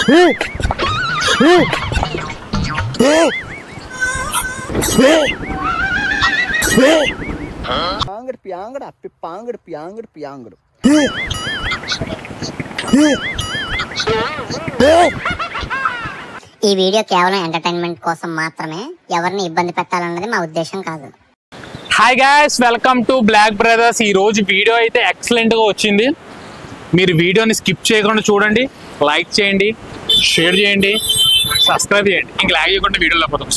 ఈ వీడియో కేవలం ఎంటర్టైన్మెంట్ కోసం మాత్రమే, ఎవరిని ఇబ్బంది పెట్టాలన్నది మా ఉద్దేశం కాదు. Hi guys, welcome to black brothers. ఈ రోజు వీడియో అయితే ఎక్సలెంట్ గా వచ్చింది. మీరు వీడియోని స్కిప్ చేయకుండా చూడండి, లైక్ చేయండి, షేర్ చేయండి, సబ్స్క్రైబ్ చేయండి. ఇంక లాగ్ చేయకుండా వీడియోలో పోతాం.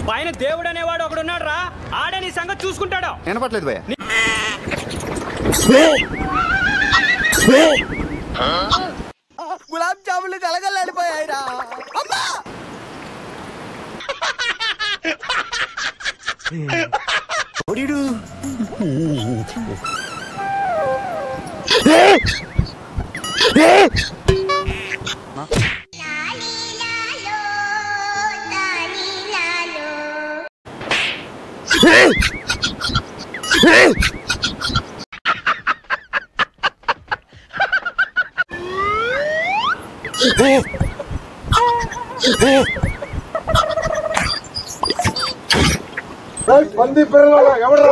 పైన దేవుడు అనేవాడు ఒకడు ఉన్నాడు రా, ఆడే నీ సంగతి చూసుకుంటాడు. వినపట్లేదు భయ్యా. గులాబ్ జాములు కలగలాడిపోయాయిరా. పంది పిల్లలు ఎవరు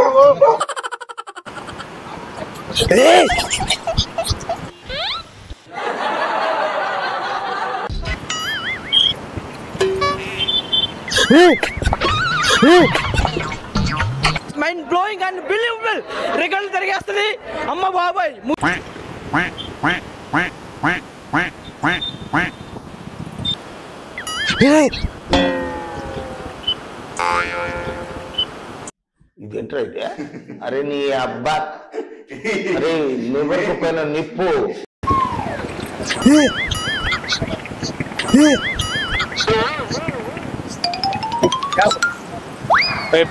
మైండ్ బ్లోయింగ్ అండ్ బిలీవబుల్ రికార్డులు తిరిగేస్తుంది. అమ్మ బాబాయ్, ఇదేంట్రా అయితే? అరే నీ అబ్బా, అరే లివర్ పైన నిప్పు.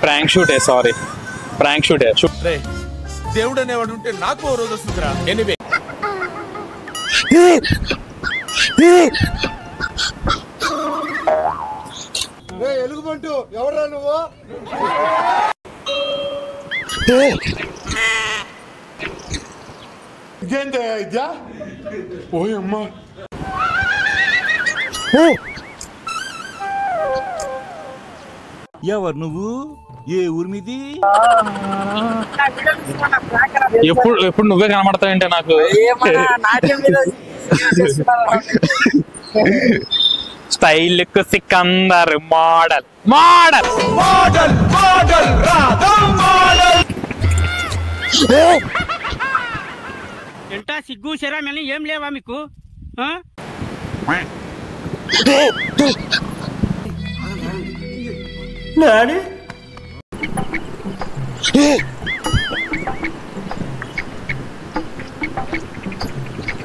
ప్రాంక్ షూటే, సారీ ప్రాంక్ షూటే. దేవుడు అనేవాడు ఉంటే నాకు ఓ రోజు వస్తుందిరా. ఎనీవే, ఎలుగుబంటు ఎవరా నువ్వు? ఇదేంటే ఇద్యా? ఓయమ్మా, ఎవరు నువ్వు? ఏ ఊరి మీది? ఎప్పుడు నువ్వే కనబడతావంటే నాకు. స్టైల్ కు Sikandar model model model model model. ఎంత సిగ్గు శరం అని ఏం లేవా మీకు?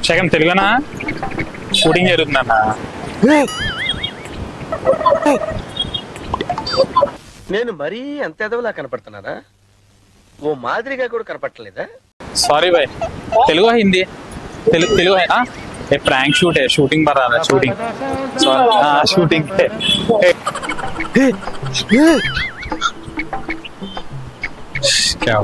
సెకండ్ తెలుగునా? షూటింగ్ జరుగుతుందన్న. నేను మరీ అంత ఎదవలా కనపడుతున్నారా? ఓ మాదిరిగా కూడా కనపడలేదా? Sorry boy, Telugu Hindi? Telugu prank shoot है, शूटिंग पर आ रहा है, शूटिंग शूटिंग क्या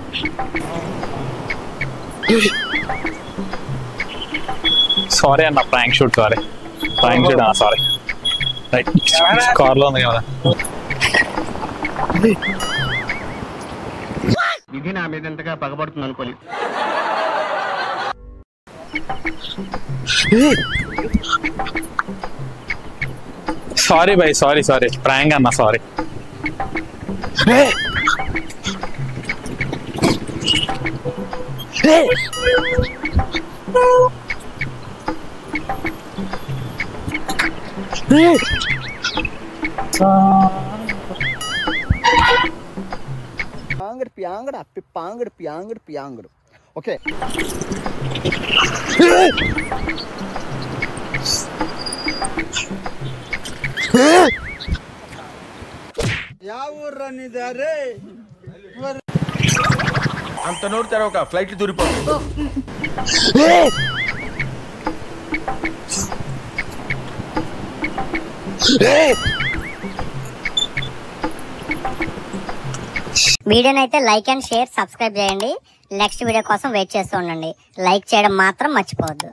సారీ అన్న, prank shoot, sorry prank shoot, sorry. Right, car లో ఉంది కదా. ఇది నా మీద ఎంతగా పగబడుతుంది అనుకోలేదు. Sorry boy, sorry sorry, prank అన్న, సారీ. ఓకే, అంత నోరు తెరవక ఫ్లైట్ దూరిపోతుంది. వీడియోని అయితే లైక్ అండ్ షేర్ సబ్స్క్రైబ్ చేయండి. నెక్స్ట్ వీడియో కోసం వెయిట్ చేస్తూ ఉండండి. లైక్ చేయడం మాత్రం మర్చిపోవద్దు.